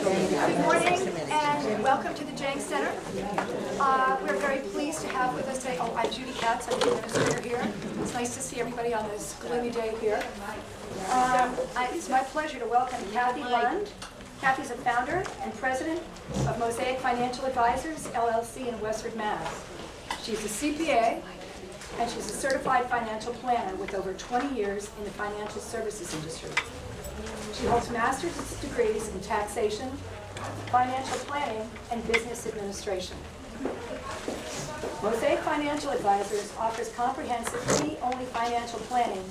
Good morning and welcome to the Jenks Center. We're very pleased to have with us today. Oh, I'm Judy Katz. I'm the administrator here. It's nice to see everybody on this gloomy day here. It's my pleasure to welcome Kathy Lund. Kathy's a founder and president of Mosaic Financial Advisors, LLC in Westford, Mass. She's a CPA and she's a certified financial planner with over 20 years in the financial services industry. She holds master's degrees in taxation, financial planning, and business administration. Mosaic Financial Advisors offers comprehensive fee-only financial planning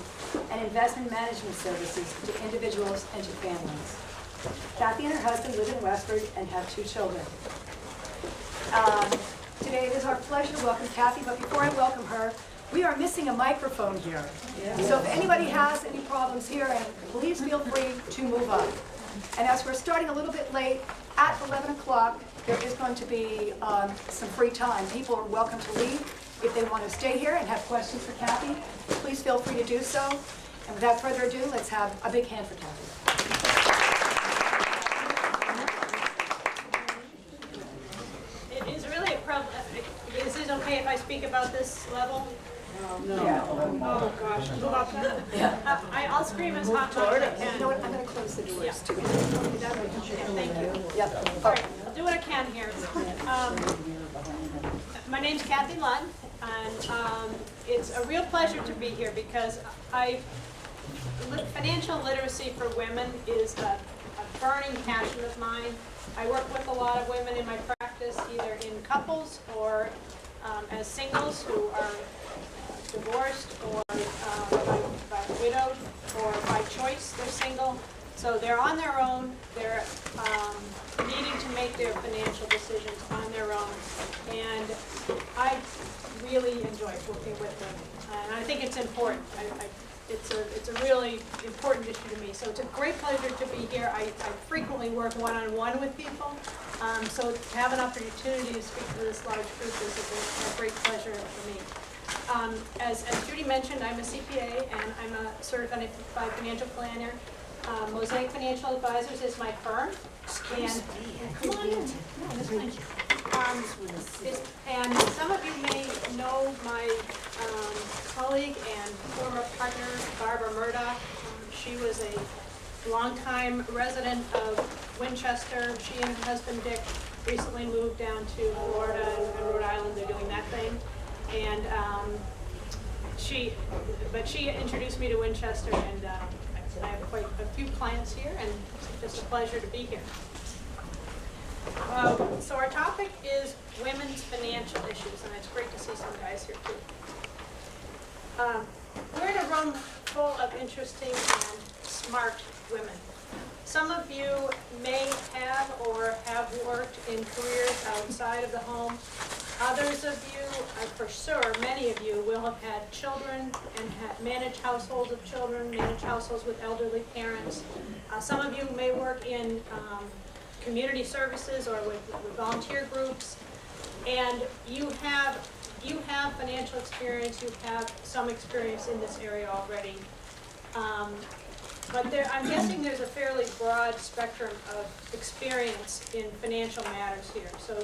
and investment management services to individuals and to families. Kathy and her husband live in Westford and have 2 children. Today it is our pleasure to welcome Kathy, but before I welcome her, we are missing a microphone here. So if anybody has any problems here, please feel free to move up. And as we're starting a little bit late, at 11 o'clock, there is going to be some free time. People are welcome to leave. If they want to stay here and have questions for Kathy, please feel free to do so. And without further ado, let's have a big hand for Kathy. It is really a problem. Is it okay if I speak about this level? No. Oh gosh, move up. I'll scream as hot as I can. You know what? I'm going to close the doors too. Thank you. Yep. All right, I'll do what I can here. My name's Kathy Lund, and it's a real pleasure to be here because financial literacy for women is a burning passion of mine. I work with a lot of women in my practice, either in couples or as singles who are divorced or by widowed or by choice they're single. So they're on their own, they're needing to make their financial decisions on their own. And I really enjoy working with them. And I think it's important. It's a really important issue to me. So it's a great pleasure to be here. I frequently work one-on-one with people. So to have an opportunity to speak to this large group is a great pleasure for me. As Judy mentioned, I'm a CPA and I'm a certified financial planner. Mosaic Financial Advisors is my firm. And come on in. No, that's fine. And some of you may know my colleague and former partner, Barbara Murdoch. She was a longtime resident of Winchester. She and her husband Dick recently moved down to Florida and Rhode Island. They're doing that thing. And she introduced me to Winchester, and I have quite a few clients here, and it's just a pleasure to be here. So our topic is women's financial issues, and it's great to see some guys here too. We're in a room full of interesting and smart women. Some of you may have or have worked in careers outside of the home. Others of you, for sure, many of you will have had children and managed households of children, managed households with elderly parents. Some of you may work in community services or with volunteer groups, and you have financial experience, you have some experience in this area already. But I'm guessing there's a fairly broad spectrum of experience in financial matters here. So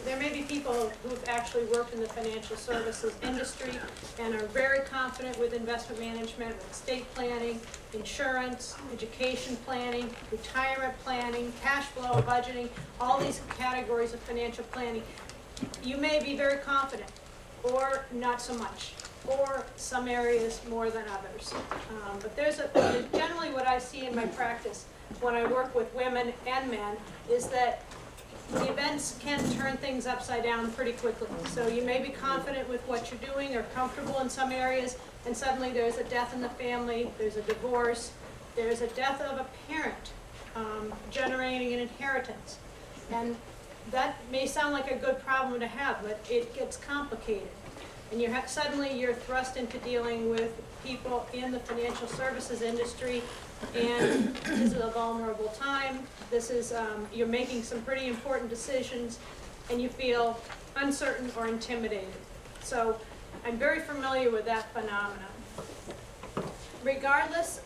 there may be people who've actually worked in the financial services industry and are very confident with investment management, with estate planning, insurance, education planning, retirement planning, cash flow, budgeting, all these categories of financial planning. You may be very confident, or not so much, or some areas more than others. But generally what I see in my practice when I work with women and men is that the events can turn things upside down pretty quickly. So you may be confident with what you're doing or comfortable in some areas, and suddenly there's a death in the family, there's a divorce, there's a death of a parent generating an inheritance. And that may sound like a good problem to have, but it gets complicated. And suddenly you're thrust into dealing with people in the financial services industry, and this is a vulnerable time. This is, you're making some pretty important decisions, and you feel uncertain or intimidated. So I'm very familiar with that phenomenon. Regardless,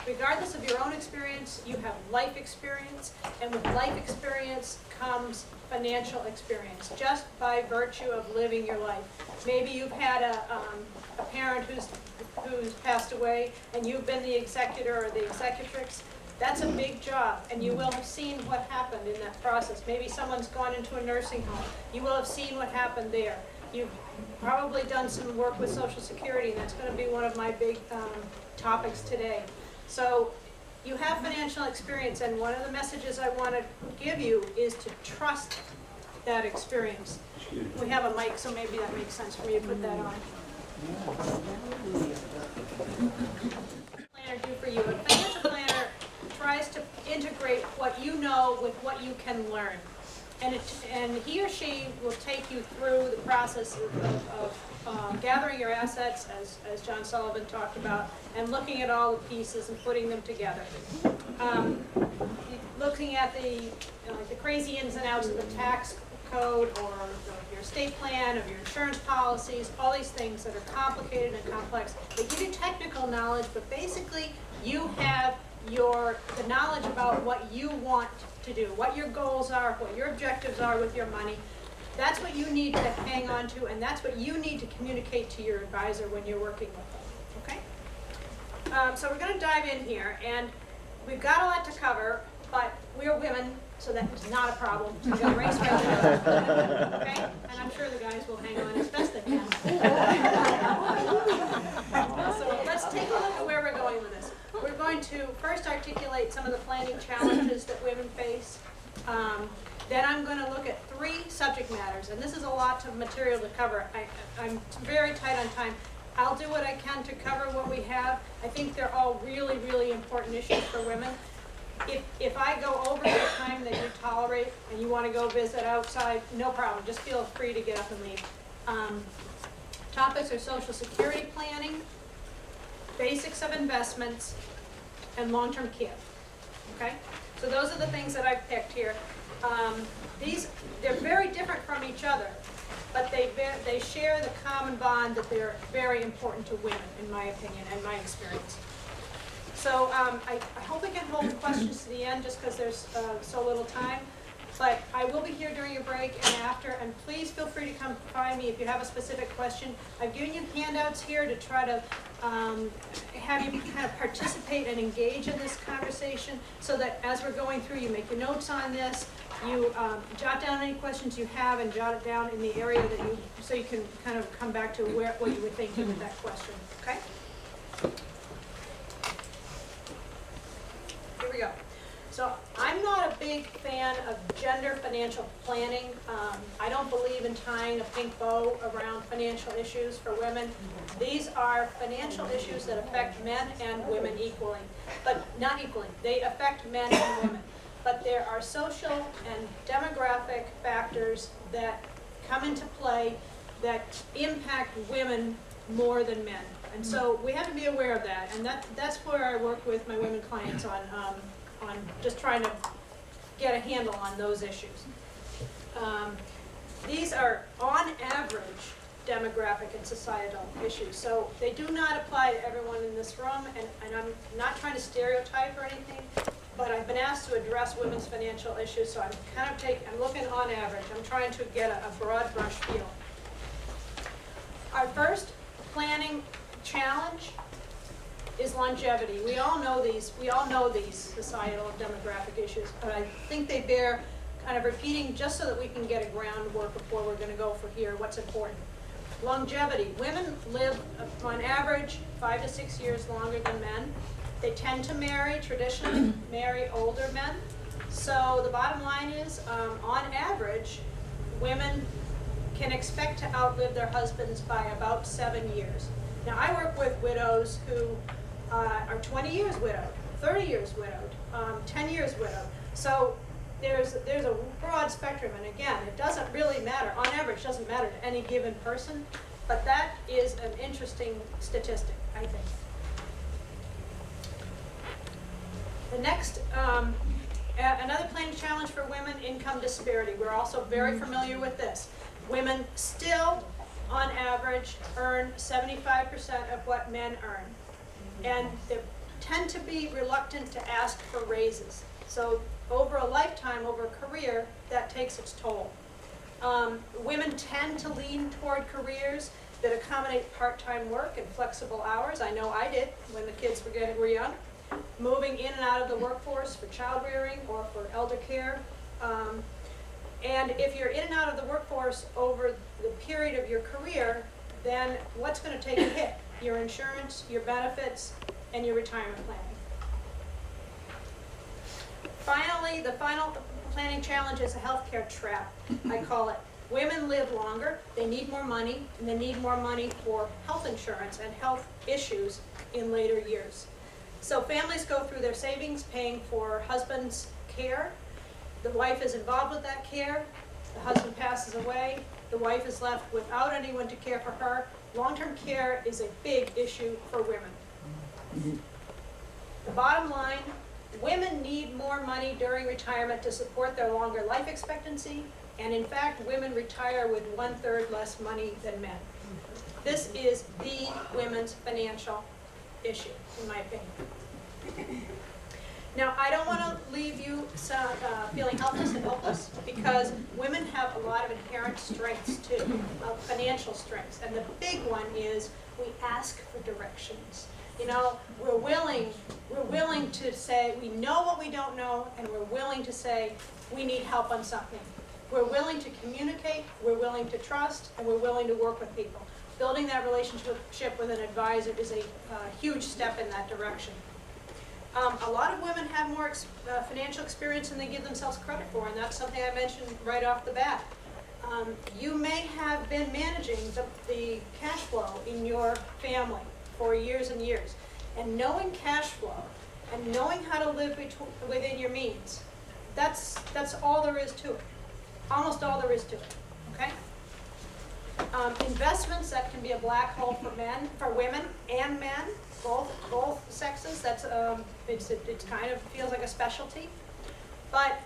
regardless of your own experience, you have life experience, and with life experience comes financial experience, just by virtue of living your life. Maybe you've had a parent who's passed away, and you've been the executor or the executrix. That's a big job, and you will have seen what happened in that process. Maybe someone's gone into a nursing home. You will have seen what happened there. You've probably done some work with Social Security, and that's going to be one of my big topics today. So you have financial experience, and one of the messages I want to give you is to trust that experience. We have a mic, so maybe that makes sense for me to put that on. Planner do for you. A financial planner tries to integrate what you know with what you can learn. And he or she will take you through the process of gathering your assets, as John Sullivan talked about, and looking at all the pieces and putting them together. Looking at the crazy ins and outs of the tax code or your estate plan, of your insurance policies, all these things that are complicated and complex. They give you technical knowledge, but basically you have the knowledge about what you want to do, what your goals are, what your objectives are with your money. That's what you need to hang on to, and that's what you need to communicate to your advisor when you're working with them, okay? So we're going to dive in here, and we've got a lot to cover, but we're women, so that's not a problem. So we're going to race right through it, okay? And I'm sure the guys will hang on as best they can. So let's take a look at where we're going with this. We're going to first articulate some of the planning challenges that women face. Then I'm going to look at 3 subject matters, and this is a lot of material to cover. I'm very tight on time. I'll do what I can to cover what we have. I think they're all really, really important issues for women. If I go over the time that you tolerate and you want to go visit outside, no problem. Just feel free to get up and leave. Topics are Social Security planning, basics of investments, and long-term care. Okay? So those are the things that I've picked here. They're very different from each other, but they share the common bond that they're very important to women, in my opinion and my experience. So I hope we can hold questions to the end just because there's so little time. But I will be here during your break and after, and please feel free to come find me if you have a specific question. I've given you handouts here to try to have you kind of participate and engage in this conversation so that as we're going through, you make your notes on this, you jot down any questions you have and jot it down in the area that so you can kind of come back to what you were thinking with that question, okay? Here we go. So I'm not a big fan of gender financial planning. I don't believe in tying a pink bow around financial issues for women. These are financial issues that affect men and women equally, but not equally. They affect men and women. But there are social and demographic factors that come into play that impact women more than men. And so we have to be aware of that. And that's where I work with my women clients on just trying to get a handle on those issues. These are, on average, demographic and societal issues. So they do not apply to everyone in this room, and I'm not trying to stereotype or anything, but I've been asked to address women's financial issues, so I'm looking on average. I'm trying to get a broad brush feel. Our first planning challenge is longevity. We all know these societal and demographic issues, but I think they bear kind of repeating just so that we can get a groundwork before we're going to go for here, what's important. Longevity. Women live on average 5 to 6 years longer than men. They tend to traditionally marry older men. So the bottom line is, on average, women can expect to outlive their husbands by about 7 years. Now I work with widows who are 20 years widowed, 30 years widowed, 10 years widowed. So there's a broad spectrum, and again, it doesn't really matter. On average, it doesn't matter to any given person, but that is an interesting statistic, I think. The next, another planning challenge for women, income disparity. We're also very familiar with this. Women still, on average, earn 75% of what men earn. And tend to be reluctant to ask for raises. So over a lifetime, over a career, that takes its toll. Women tend to lean toward careers that accommodate part-time work and flexible hours. I know I did when the kids were young. Moving in and out of the workforce for child rearing or for elder care. And if you're in and out of the workforce over the period of your career, then what's going to take a hit? Your insurance, your benefits, and your retirement planning. Finally, the final planning challenge is a healthcare trap, I call it. Women live longer, they need more money, and they need more money for health insurance and health issues in later years. So families go through their savings paying for husband's care. The wife is involved with that care. The husband passes away. The wife is left without anyone to care for her. Long-term care is a big issue for women. The bottom line, women need more money during retirement to support their longer life expectancy, and in fact, women retire with 1/3 less money than men. This is the women's financial issue, in my opinion. Now, I don't want to leave you feeling helpless and hopeless, because women have a lot of inherent strengths too, financial strengths. And the big one is we ask for directions. You know, we're willing to say we know what we don't know, and we're willing to say we need help on something. We're willing to communicate, we're willing to trust, and we're willing to work with people. Building that relationship with an advisor is a huge step in that direction. A lot of women have more financial experience than they give themselves credit for, and that's something I mentioned right off the bat. You may have been managing the cash flow in your family for years and years, and knowing cash flow and knowing how to live within your means, that's all there is to it. Almost all there is to it, okay? Investments, that can be a black hole for women and men, both sexes. That's it kind of feels like a specialty. But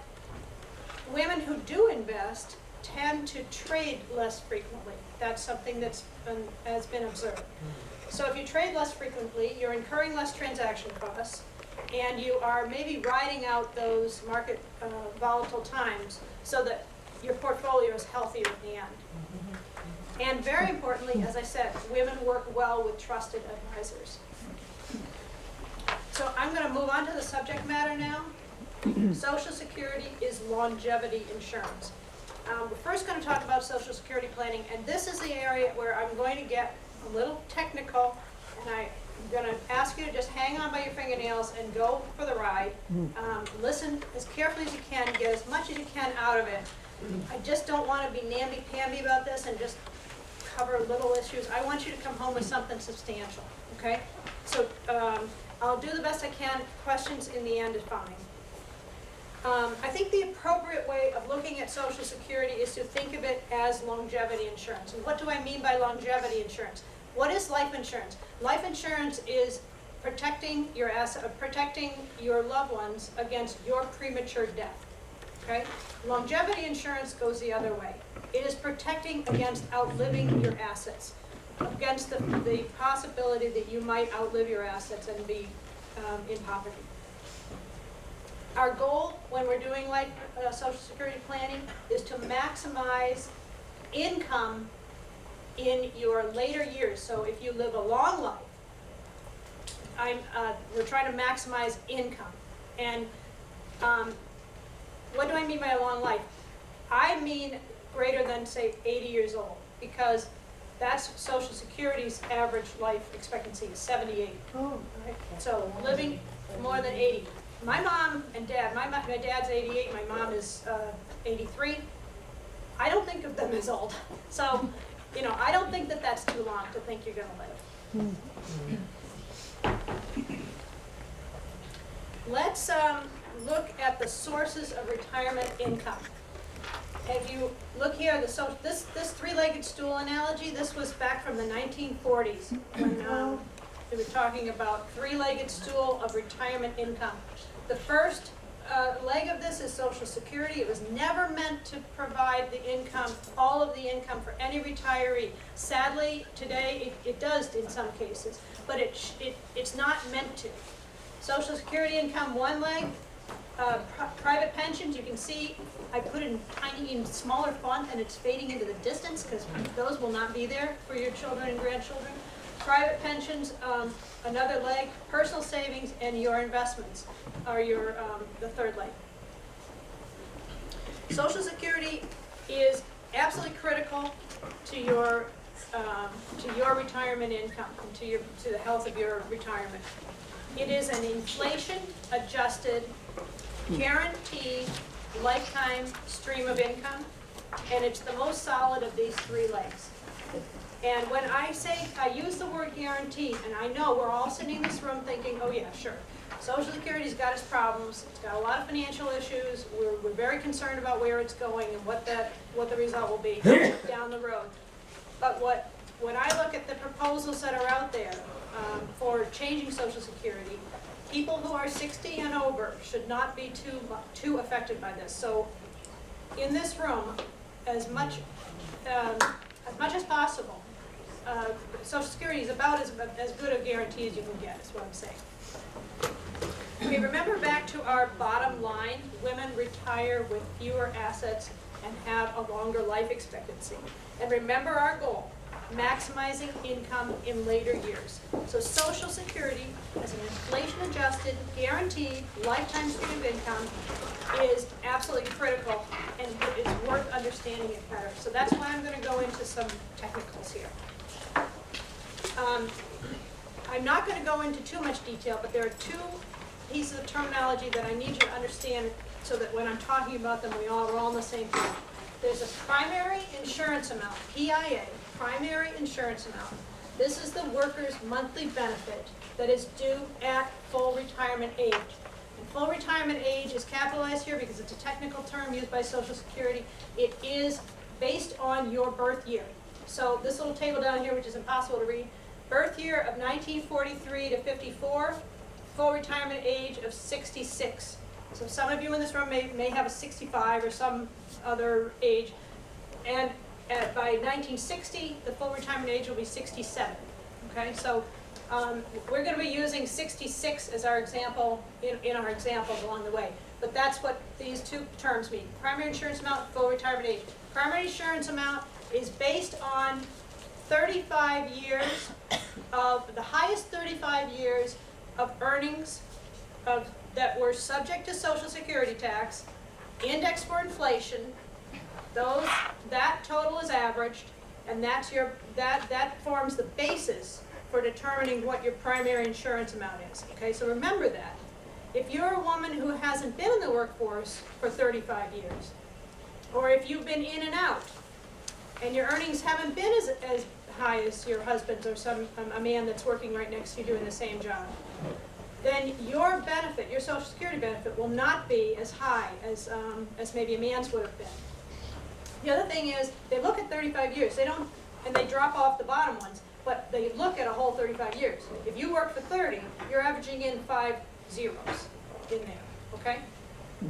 women who do invest tend to trade less frequently. That's something has been observed. So if you trade less frequently, you're incurring less transaction costs, and you are maybe riding out those market volatile times so that your portfolio is healthier in the end. And very importantly, as I said, women work well with trusted advisors. So I'm going to move on to the subject matter now. Social Security is longevity insurance. We're first going to talk about Social Security planning, and this is the area where I'm going to get a little technical, and I'm going to ask you to just hang on by your fingernails and go for the ride. Listen as carefully as you can, get as much as you can out of it. I just don't want to be namby-pamby about this and just cover little issues. I want you to come home with something substantial, okay? So I'll do the best I can. Questions in the end is fine. I think the appropriate way of looking at Social Security is to think of it as longevity insurance. And what do I mean by longevity insurance? What is life insurance? Life insurance is protecting your protecting your loved ones against your premature death. Okay? Longevity insurance goes the other way. It is protecting against outliving your assets, against the possibility that you might outlive your assets and be in poverty. Our goal when we're doing Social Security planning is to maximize income in your later years. So if you live a long life, we're trying to maximize income. And what do I mean by a long life? I mean greater than, say, 80 years old, because that's Social Security's average life expectancy is 78. Oh. Right? So living more than 80. My mom and dad, my dad's 88, my mom is 83. I don't think of them as old. So, you know, I don't think that that's too long to think you're going to live. Let's look at the sources of retirement income. If you look here, this three-legged stool analogy, this was back from the 1940s when they were talking about three-legged stool of retirement income. The first leg of this is Social Security. It was never meant to provide the income, all of the income for any retiree. Sadly, today it does in some cases, but it's not meant to. Social Security income, one leg. Private pensions, you can see I put in tiny, even smaller font, and it's fading into the distance because those will not be there for your children and grandchildren. Private pensions, another leg. Personal savings and your investments are your the third leg. Social Security is absolutely critical to your retirement income and to the health of your retirement. It is an inflation-adjusted, guaranteed lifetime stream of income, and it's the most solid of these three legs. And when I use the word guaranteed, and I know we're all sitting in this room thinking, oh yeah, sure, Social Security's got its problems, it's got a lot of financial issues, we're very concerned about where it's going and what the result will be down the road. But when I look at the proposals that are out there for changing Social Security, people who are 60 and over should not be too affected by this. So in this room, as much as possible, Social Security is about as good a guarantee as you can get, is what I'm saying. Okay, remember back to our bottom line, women retire with fewer assets and have a longer life expectancy. And remember our goal, maximizing income in later years. So Social Security, as an inflation-adjusted, guaranteed, lifetime stream of income, is absolutely critical, and it's worth understanding it better. So that's why I'm going to go into some technicals here. I'm not going to go into too much detail, but there are two pieces of terminology that I need you to understand so that when I'm talking about them, we're all on the same page. There's a primary insurance amount, PIA, primary insurance amount. This is the worker's monthly benefit that is due at full retirement age. And full retirement age is capitalized here because it's a technical term used by Social Security. It is based on your birth year. So this little table down here, which is impossible to read, birth year of 1943 to 54, full retirement age of 66. So some of you in this room may have a 65 or some other age. And by 1960, the full retirement age will be 67. Okay, so we're going to be using 66 as our example in our examples along the way. But that's what these two terms mean. Primary insurance amount, full retirement age. Primary insurance amount is based on 35 years of the highest 35 years of earnings that were subject to Social Security tax, indexed for inflation. That total is averaged, and that forms the basis for determining what your primary insurance amount is. Okay, so remember that. If you're a woman who hasn't been in the workforce for 35 years, or if you've been in and out, and your earnings haven't been as high as your husband's or a man that's working right next to you doing the same job, then your benefit, your Social Security benefit, will not be as high as maybe a man's would have been. The other thing is, they look at 35 years. They don't, and they drop off the bottom ones, but they look at a whole 35 years. If you work for 30, you're averaging in 5 zeros in there, okay?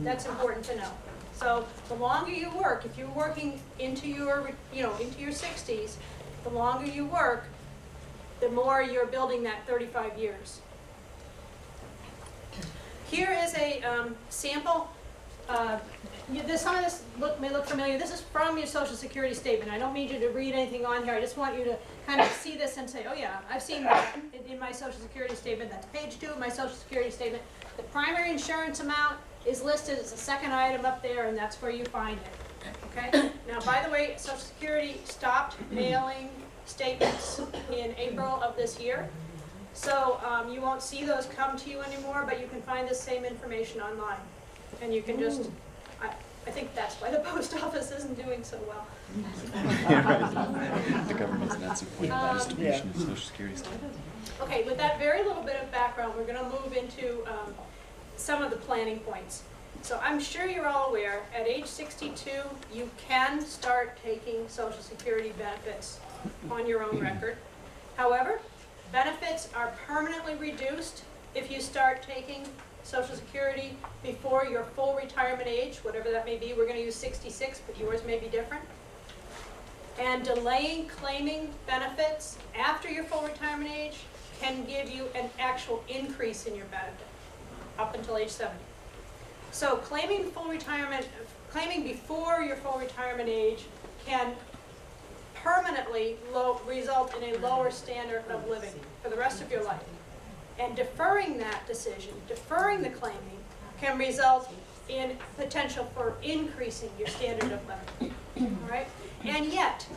That's important to know. So the longer you work, if you're working into your 60s, the longer you work, the more you're building that 35 years. Here is a sample. Some of this may look familiar. This is from your Social Security statement. I don't need you to read anything on here. I just want you to kind of see this and say, oh yeah, I've seen that in my Social Security statement. That's page 2 of my Social Security statement. The primary insurance amount is listed as the second item up there, and that's where you find it. Okay? Now, by the way, Social Security stopped mailing statements in April of this year. So you won't see those come to you anymore, but you can find the same information online. And you can just, I think that's why the post office isn't doing so well. Yeah, right. The government's not supporting the distribution of Social Security stuff. Okay, with that very little bit of background, we're going to move into some of the planning points. So I'm sure you're all aware, at age 62, you can start taking Social Security benefits on your own record. However, benefits are permanently reduced if you start taking Social Security before your full retirement age, whatever that may be. We're going to use 66, but yours may be different. And delaying claiming benefits after your full retirement age can give you an actual increase in your benefit. up until age 70. So claiming before your full retirement age can permanently result in a lower standard of living for the rest of your life. And deferring that decision, deferring the claiming, can result in potential for increasing your standard of living. All right? And yet,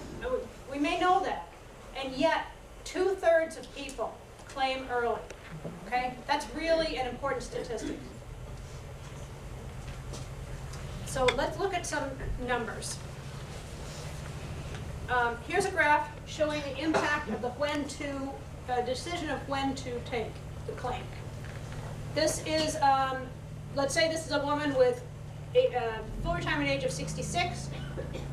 we may know that, and yet 2/3 of people claim early. Okay? That's really an important statistic. So let's look at some numbers. Here's a graph showing the impact of the decision of when to take the claim. This is, let's say this is a woman with a full retirement age of 66.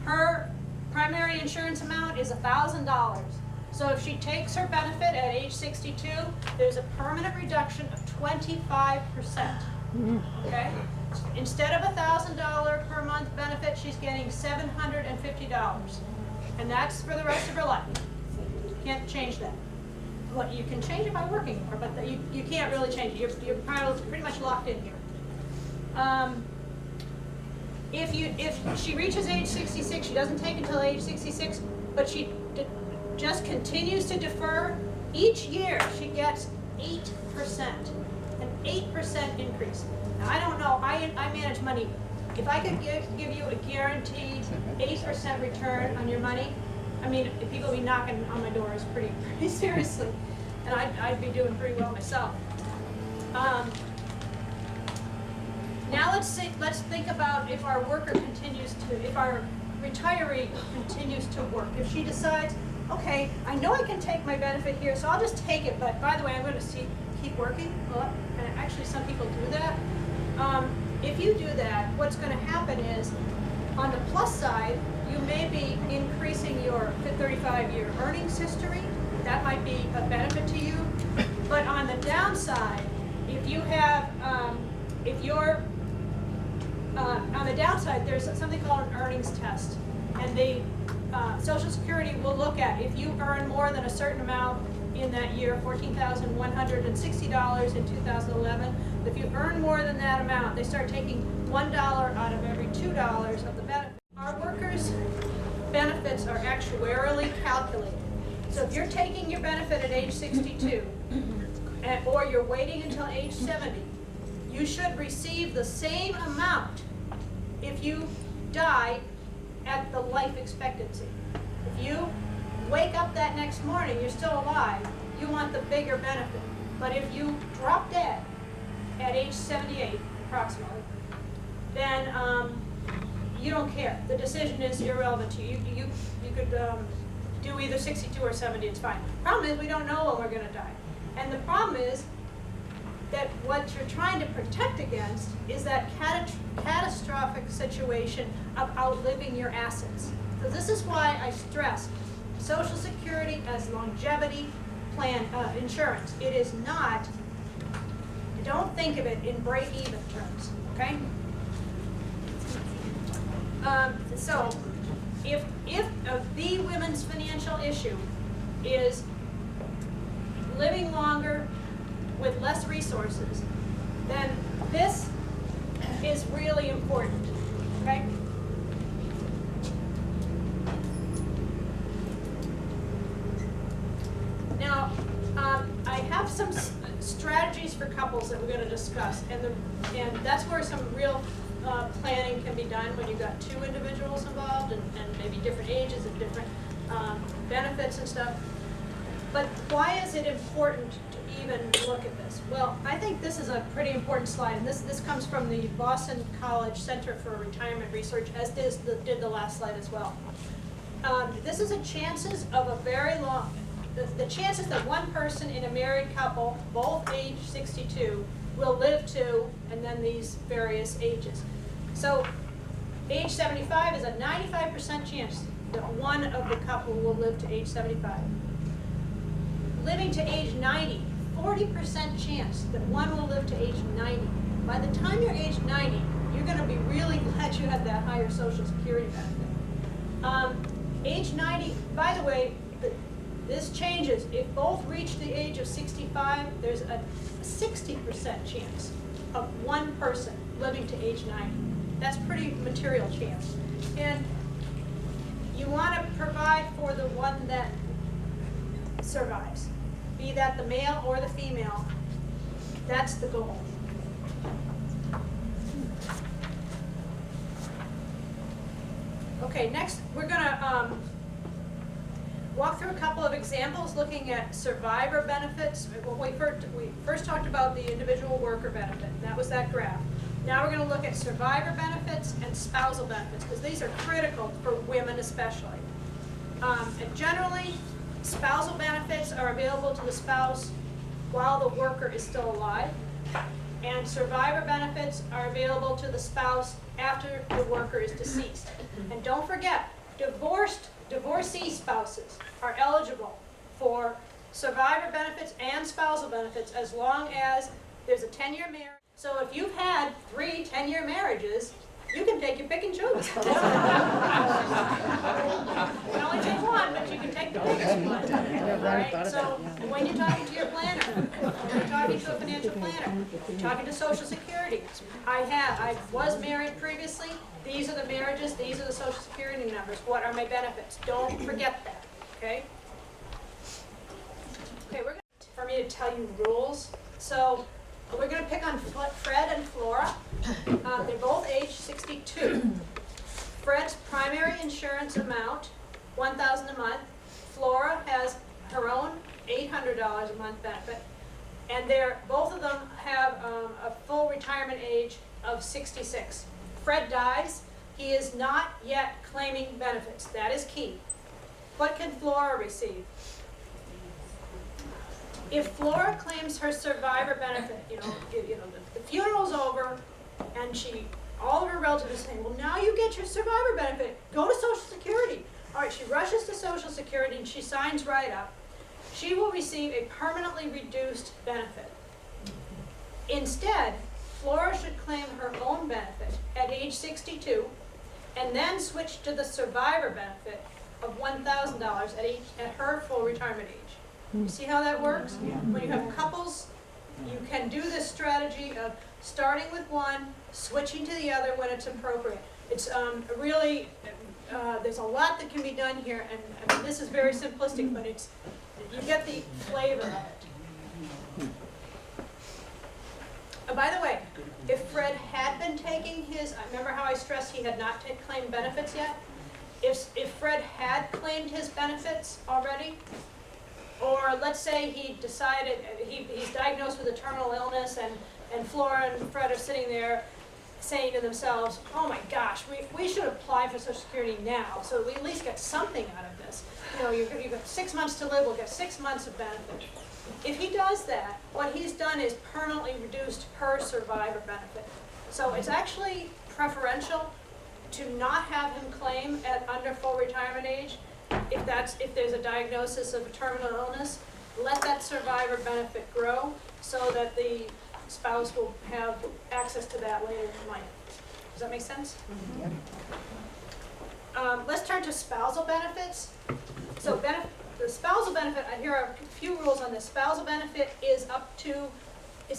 Her primary insurance amount is $1,000. So if she takes her benefit at age 62, there's a permanent reduction of 25%. Okay? Instead of $1,000 per month benefit, she's getting $750. And that's for the rest of her life. You can't change that. Well, you can change it by working more, but you can't really change it. You're pretty much locked in here. If she reaches age 66, she doesn't take until age 66, but she just continues to defer, each year she gets 8%, an 8% increase. Now, I don't know, I manage money. If I could give you a guaranteed 8% return on your money, I mean, people would be knocking on my doors pretty seriously, and I'd be doing pretty well myself. Now let's think about if our if our retiree continues to work. If she decides, okay, I know I can take my benefit here, so I'll just take it, but by the way, I'm going to keep working. Well, and actually some people do that. If you do that, what's going to happen is, on the plus side, you may be increasing your 35-year earnings history. That might be a benefit to you. But on the downside, if you have, on the downside, there's something called an earnings test. And the Social Security will look at if you earn more than a certain amount in that year, $14,160 in 2011. If you earn more than that amount, they start taking $1 out of every $2 of the benefit. Our workers' benefits are actuarially calculated. So if you're taking your benefit at age 62, or you're waiting until age 70, you should receive the same amount if you die at the life expectancy. If you wake up that next morning, you're still alive, you want the bigger benefit. But if you drop dead at age 78, approximately, then you don't care. The decision is irrelevant to you. You could do either 62 or 70, it's fine. Problem is, we don't know when we're going to die. And the problem is that what you're trying to protect against is that catastrophic situation of outliving your assets. So this is why I stress Social Security as longevity plan insurance. It is not, don't think of it in break-even terms, okay? So if the women's financial issue is living longer with less resources, then this is really important, okay? Now, I have some strategies for couples that we're going to discuss, and that's where some real planning can be done when you've got two individuals involved and maybe different ages and different benefits and stuff. But why is it important to even look at this? Well, I think this is a pretty important slide, and this comes from the Boston College Center for Retirement Research, as did the last slide as well. This is the chances of a very long, the chances that one person in a married couple, both age 62, will live to, and then these various ages. So age 75 is a 95% chance that one of the couple will live to age 75. Living to age 90, 40% chance that one will live to age 90. By the time you're age 90, you're going to be really glad you had that higher Social Security benefit. Age 90, by the way, this changes. If both reach the age of 65, there's a 60% chance of one person living to age 90. That's pretty material chance. And you want to provide for the one that survives, be that the male or the female. That's the goal. Okay, next we're going to walk through a couple of examples looking at survivor benefits. We first talked about the individual worker benefit, and that was that graph. Now we're going to look at survivor benefits and spousal benefits, because these are critical for women especially. And generally, spousal benefits are available to the spouse while the worker is still alive, and survivor benefits are available to the spouse after the worker is deceased. And don't forget, divorcee spouses are eligible for survivor benefits and spousal benefits as long as there's a 10-year marriage. So if you've had 3 10-year marriages, you can take your pick and choose. You can only take one, but you can take the biggest one. All right? So when you're talking to your planner, when you're talking to a financial planner, you're talking to Social Security. I was married previously. These are the marriages. These are the Social Security numbers. What are my benefits? Don't forget that. Okay. Okay. We're going for me to tell you rules. So we're going to pick on Fred and Flora. They're both age 62. Fred's primary insurance amount, $1,000 a month. Flora has her own $800 a month benefit. And both of them have a full retirement age of 66. Fred dies. He is not yet claiming benefits. That is key. What can Flora receive? If Flora claims her survivor benefit, the funeral's over, and all of her relatives are saying, well, now you get your survivor benefit. Go to Social Security. All right, she rushes to Social Security, and she signs right up. She will receive a permanently reduced benefit. Instead, Flora should claim her own benefit at age 62, and then switch to the survivor benefit of $1,000 at her full retirement age. You see how that works? When you have couples, you can do this strategy of starting with one, switching to the other when it's appropriate. It's really, there's a lot that can be done here, and I mean, this is very simplistic, but you get the flavor of it. By the way, if Fred had been taking remember how I stressed he had not claimed benefits yet? If Fred had claimed his benefits already, or let's say he decided, he's diagnosed with a terminal illness, and Flora and Fred are sitting there saying to themselves, oh my gosh, we should apply for Social Security now, so we at least get something out of this. You've got 6 months to live, we'll get 6 months of benefit. If he does that, what he's done is permanently reduced her survivor benefit. So it's actually preferential to not have him claim at under full retirement age. If there's a diagnosis of a terminal illness, let that survivor benefit grow so that the spouse will have access to that later in life. Does that make sense? Mm-hmm. Let's turn to spousal benefits. So the spousal benefit, here are a few rules on this. Spousal benefit is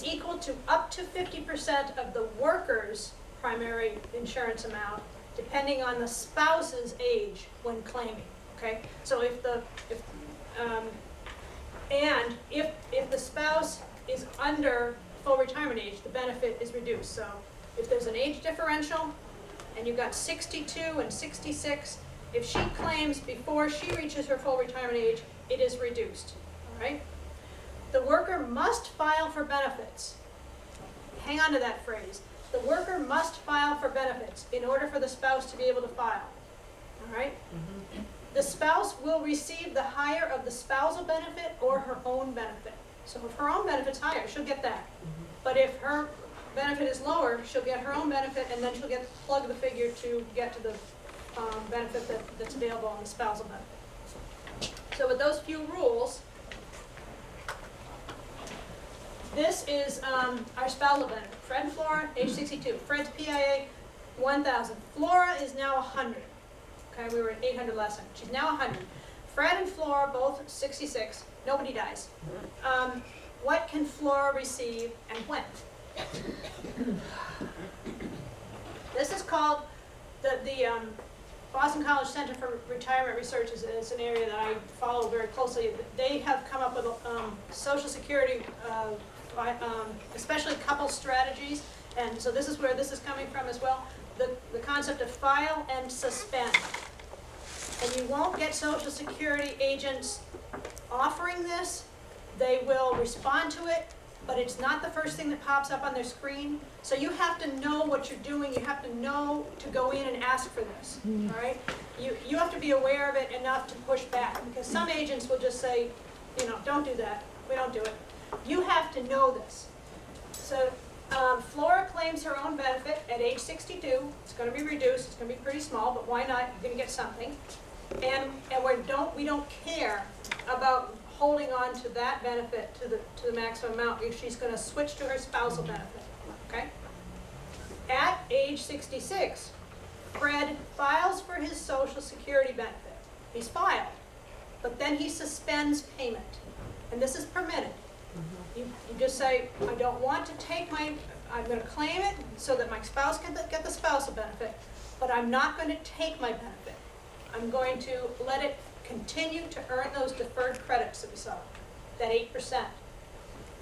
equal to up to 50% of the worker's primary insurance amount, depending on the spouse's age when claiming. Okay, so if the spouse is under full retirement age, the benefit is reduced. So if there's an age differential, and you've got 62 and 66, if she claims before she reaches her full retirement age, it is reduced. All right. The worker must file for benefits. Hang on to that phrase. The worker must file for benefits in order for the spouse to be able to file. All right. Mm-hmm. The spouse will receive the higher of the spousal benefit or her own benefit. So if her own benefit's higher, she'll get that. Mm-hmm. But if her benefit is lower, she'll get her own benefit, and then she'll plug the figure to get to the benefit that's available on the spousal benefit. So with those few rules, this is our spousal benefit. Fred and Flora, age 62. Fred's PIA, 1,000. Flora is now 100. Okay, we were at 800 last time. She's now 100. Fred and Flora, both 66. Nobody dies. What can Flora receive and when? This is called the Boston College Center for Retirement Research is an area that I follow very closely. They have come up with Social Security, especially couple strategies, and so this is where this is coming from as well. The concept of file and suspend. And you won't get Social Security agents offering this. They will respond to it, but it's not the first thing that pops up on their screen. So you have to know what you're doing. You have to know to go in and ask for this, all right? You have to be aware of it enough to push back, because some agents will just say, you know, don't do that. We don't do it. You have to know this. So Flora claims her own benefit at age 62. It's going to be reduced. It's going to be pretty small, but why not? You're going to get something. And we don't care about holding on to that benefit to the maximum amount if she's going to switch to her spousal benefit. Okay? At age 66, Fred files for his Social Security benefit. He's filed, but then he suspends payment, and this is permitted. You just say, I don't want to take I'm going to claim it so that my spouse can get the spousal benefit, but I'm not going to take my benefit. I'm going to let it continue to earn those deferred credits that we saw, that 8%.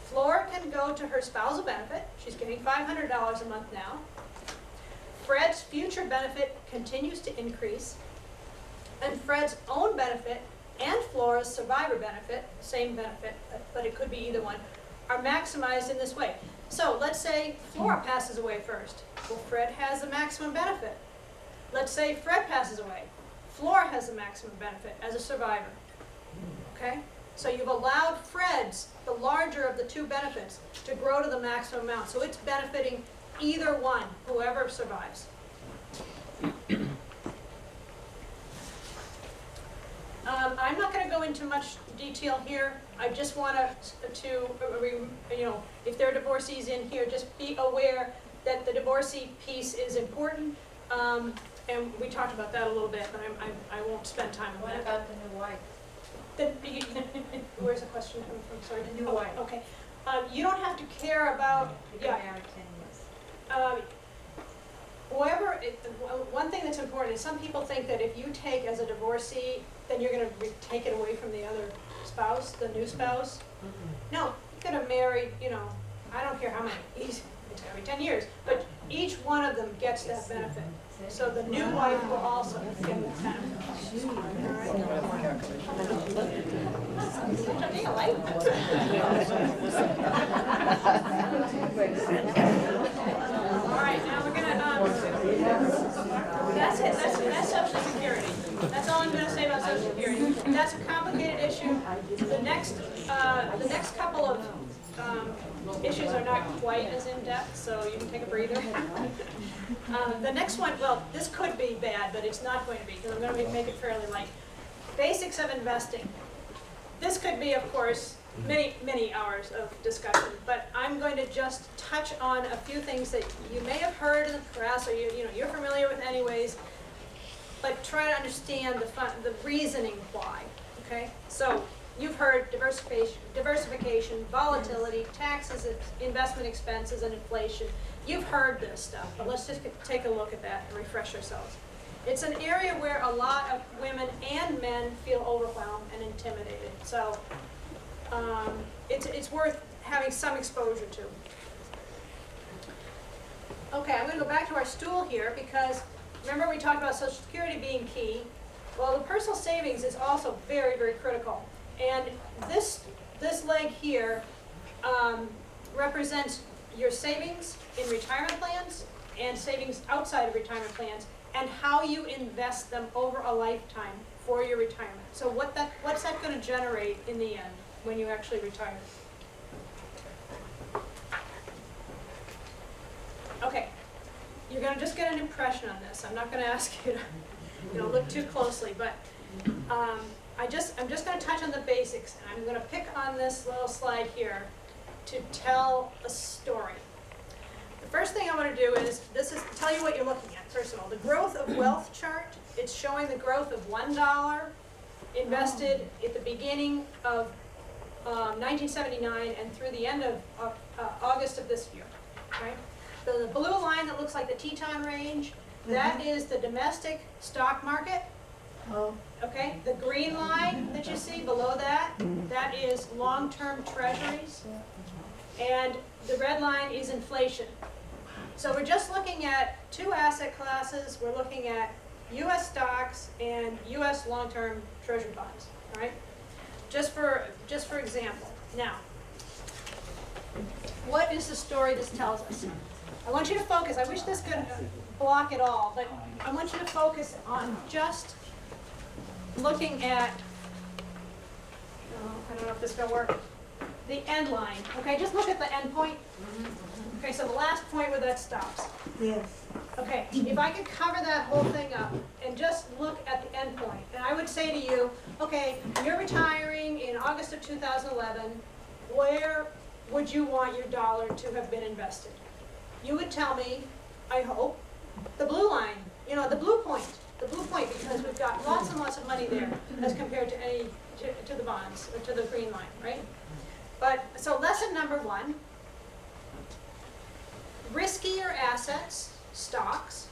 Flora can go to her spousal benefit. She's getting $500 a month now. Fred's future benefit continues to increase, and Fred's own benefit and Flora's survivor benefit, same benefit, but it could be either one, are maximized in this way. So let's say Flora passes away first. Well, Fred has the maximum benefit. Let's say Fred passes away. Flora has the maximum benefit as a survivor. Okay? So you've allowed Fred's, the larger of the two benefits, to grow to the maximum amount. So it's benefiting either one, whoever survives. I'm not going to go into much detail here. I just want to, if there are divorcees in here, just be aware that the divorcee piece is important. And we talked about that a little bit, but I won't spend time on that. What about the new wife? Where's the question coming from? Sorry. The new wife. Okay. You don't have to care about. You've been married 10 years. One thing that's important is some people think that if you take as a divorcee, then you're going to take it away from the other spouse, the new spouse. Mm-hmm. No, you could have married, I don't care how many, it's every 10 years, but each one of them gets that benefit. So the new wife will also get that benefit. All right, now we're going to, that's it, that's Social Security. That's all I'm going to say about Social Security. That's a complicated issue. The next couple of issues are not quite as in-depth, so you can take a breather. The next one, well, this could be bad, but it's not going to be, because I'm going to make it fairly light. Basics of investing. This could be, of course, many hours of discussion, but I'm going to just touch on a few things that you may have heard in the press, or you're familiar with anyways, but try to understand the reasoning why, okay? So you've heard diversification, volatility, taxes, investment expenses, and inflation. You've heard this stuff, but let's just take a look at that and refresh ourselves. It's an area where a lot of women and men feel overwhelmed and intimidated. So it's worth having some exposure to. Okay, I'm going to go back to our stool here because remember we talked about Social Security being key. Well, the personal savings is also very, very critical. And this leg here represents your savings in retirement plans and savings outside of retirement plans and how you invest them over a lifetime for your retirement. So what's that going to generate in the end when you actually retire? Okay, you're going to just get an impression on this. I'm not going to ask you to look too closely, but I'm just going to touch on the basics, and I'm going to pick on this little slide here to tell a story. The first thing I want to do is tell you what you're looking at. First of all, the growth of wealth chart. It's showing the growth of $1 invested at the beginning of 1979 and through the end of August of this year. right? The blue line that looks like the Teton range, that is the domestic stock market. Oh, Okay, the green line that you see below that, that is long-term treasuries. And the red line is inflation. So we're just looking at two asset classes. We're looking at US stocks and US long-term treasury bonds, all right? Just for example. Now, what is the story this tells us? I want you to focus. I wish this could block it all, but I want you to focus on just looking at, I don't know if this is going to work, the end line. Okay, just look at the end point. Okay, so the last point where that stops. yes. Okay, if I could cover that whole thing up and just look at the end point, and I would say to you, okay, you're retiring in August of 2011, where would you want your dollar to have been invested? You would tell me, I hope, the blue line, you know, the blue point, because we've got lots and lots of money there as compared to to the bonds, or to the green line, right? But, so lesson number one, riskier assets, stocks,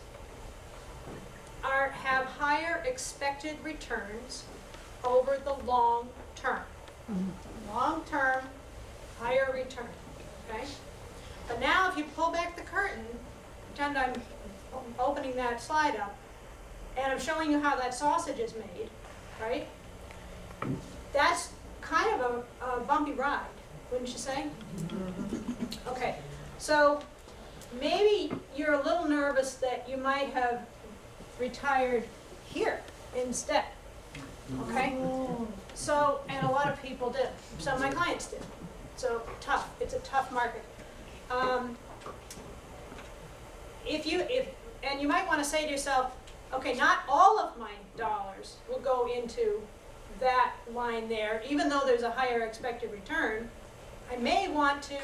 have higher expected returns over the long term. Long term, higher return, okay? But now if you pull back the curtain, pretend I'm opening that slide up, and I'm showing you how that sausage is made, right? That's kind of a bumpy ride, wouldn't you say? Okay, so maybe you're a little nervous that you might have retired here instead, okay? So, and a lot of people did. Some of my clients did. So tough, it's a tough market. And you might want to say to yourself, okay, not all of my dollars will go into that line there, even though there's a higher expected return. I may want to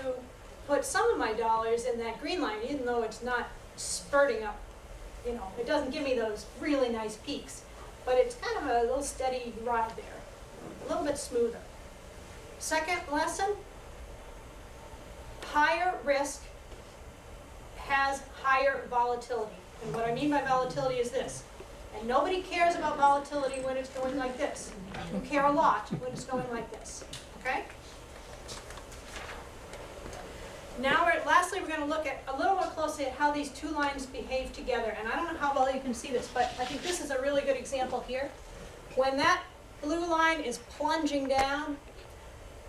put some of my dollars in that green line, even though it's not spurting up. You know, it doesn't give me those really nice peaks, but it's kind of a little steady ride there, a little bit smoother. Second lesson, higher risk has higher volatility. And what I mean by volatility is this. And nobody cares about volatility when it's going like this. You care a lot when it's going like this. Okay? Now, lastly, we're going to look at a little more closely at how these two lines behave together. And I don't know how well you can see this, but I think this is a really good example here. When that blue line is plunging down,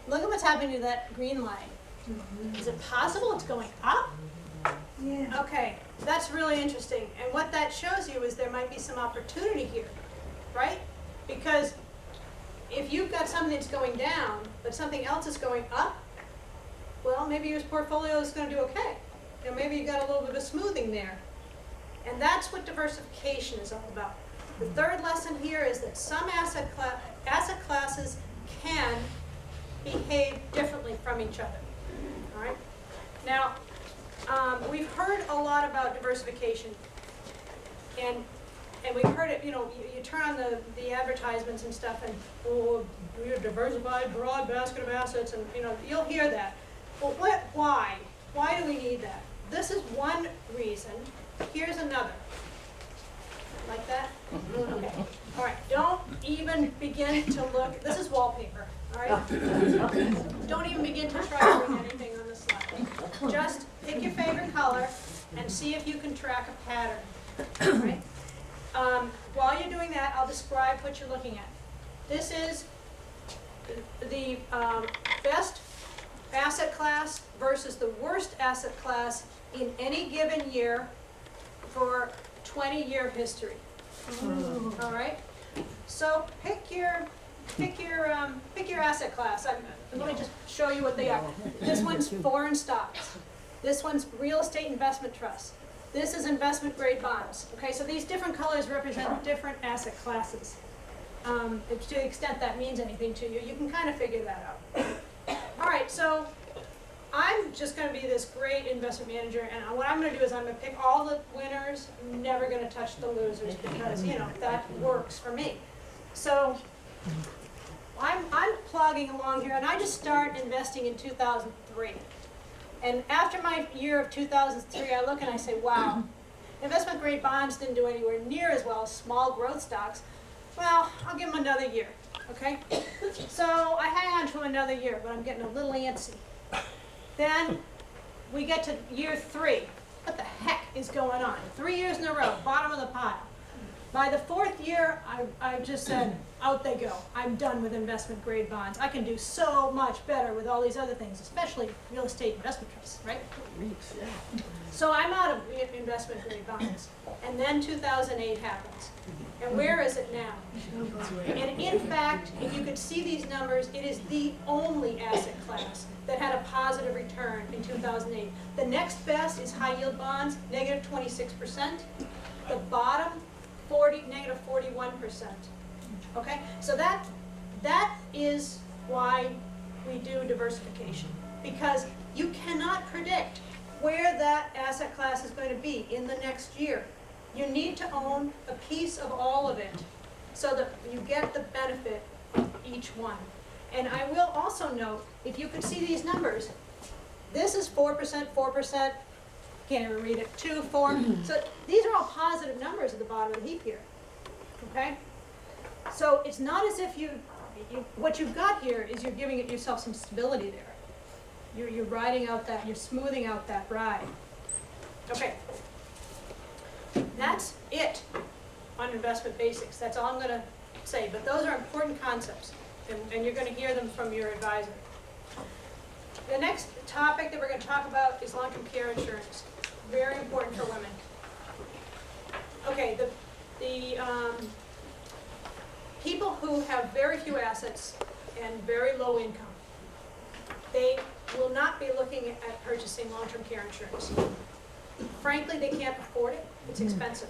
look at what's happening to that green line. Is it possible it's going up? Yeah. Okay, that's really interesting. And what that shows you is there might be some opportunity here, right? Because if you've got something that's going down, but something else is going up, well, maybe your portfolio is going to do okay. You know, maybe you got a little bit of smoothing there. And that's what diversification is all about. The third lesson here is that some asset classes can behave differently from each other. All right? Now, we've heard a lot about diversification, and we've heard it, you know, you turn on the advertisements and stuff, and, oh, we're a diversified, broad basket of assets, and, you know, you'll hear that. Well, why? Why do we need that? This is one reason. Here's another. Like that? Okay. All right, don't even begin to look. This is wallpaper, all right? Don't even begin to try to read anything on the slide. Just pick your favorite color and see if you can track a pattern, all right? While you're doing that, I'll describe what you're looking at. This is the best asset class versus the worst asset class in any given year for 20-year history. All right. So pick your asset class. Let me just show you what they are. This one's foreign stocks. This one's real estate investment trusts. This is investment grade bonds. Okay, so these different colors represent different asset classes. To the extent that means anything to you, you can kind of figure that out. All right, so I'm just going to be this great investment manager, and what I'm going to do is I'm going to pick all the winners, never going to touch the losers, because, you know, that works for me. So I'm plugging along here, and I just started investing in 2003. And after my year of 2003, I look and I say, wow, investment grade bonds didn't do anywhere near as well as small growth stocks. Well, I'll give them another year, okay? So I hang on to another year, but I'm getting a little antsy. Then we get to year 3. What the heck is going on? 3 years in a row, bottom of the pile. By the 4th year, I just said, out they go. I'm done with investment grade bonds. I can do so much better with all these other things, especially real estate investment trusts, right? So I'm out of investment grade bonds. And then 2008 happens. And where is it now? And in fact, if you could see these numbers, it is the only asset class that had a positive return in 2008. The next best is high yield bonds, negative 26%. The bottom, negative 41%. Okay, so that is why we do diversification, because you cannot predict where that asset class is going to be in the next year. You need to own a piece of all of it so that you get the benefit of each one. And I will also note, if you could see these numbers, this is 4%, 4%, can't even read it, 2, 4. So these are all positive numbers at the bottom of the heap here, okay? So it's not as if what you've got here is you're giving it yourself some stability there. You're riding out that, you're smoothing out that ride. Okay. That's it on investment basics. That's all I'm going to say. But those are important concepts, and you're going to hear them from your advisor. The next topic that we're going to talk about is long-term care insurance. Very important for women. Okay, the people who have very few assets and very low income, they will not be looking at purchasing long-term care insurance. Frankly, they can't afford it. It's expensive.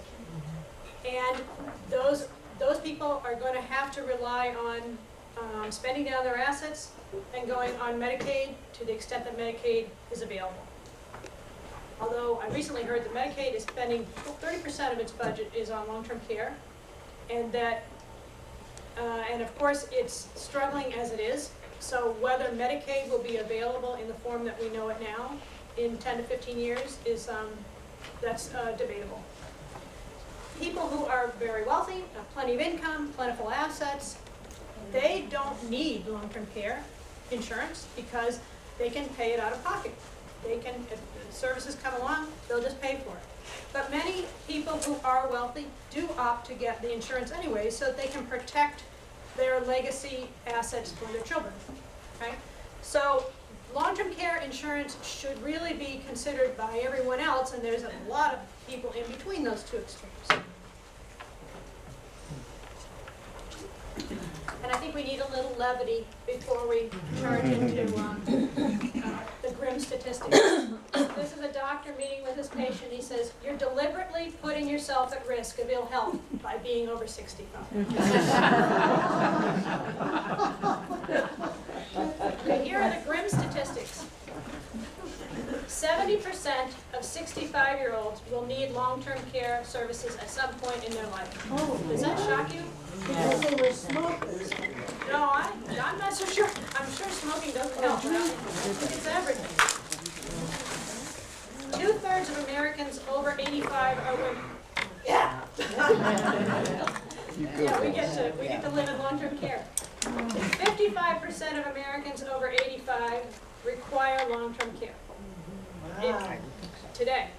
And those people are going to have to rely on spending down their assets and going on Medicaid to the extent that Medicaid is available. Although I recently heard that Medicaid is spending 30% of its budget is on long-term care, and that, and of course it's struggling as it is. So whether Medicaid will be available in the form that we know it now in 10 to 15 years is that's debatable. People who are very wealthy, have plenty of income, plentiful assets, they don't need long-term care insurance because they can pay it out of pocket. They can, if the services come along, they'll just pay for it. But many people who are wealthy do opt to get the insurance anyway so that they can protect their legacy assets for their children. Okay? So long-term care insurance should really be considered by everyone else, and there's a lot of people in between those two extremes. And I think we need a little levity before we charge into the grim statistics. This is a doctor meeting with his patient. He says, "You're deliberately putting yourself at risk of ill health by being over 65. Okay, here are the grim statistics. 70% of 65-year-olds will need long-term care services at some point in their life. Does that shock you? Because they were smokers. No, I'm not so sure. I'm sure smoking doesn't help. I think it's everything. 2/3 of Americans over 85 are women. Yeah. Yeah, we get to live in long-term care. 55% of Americans over 85 require long-term care. Today.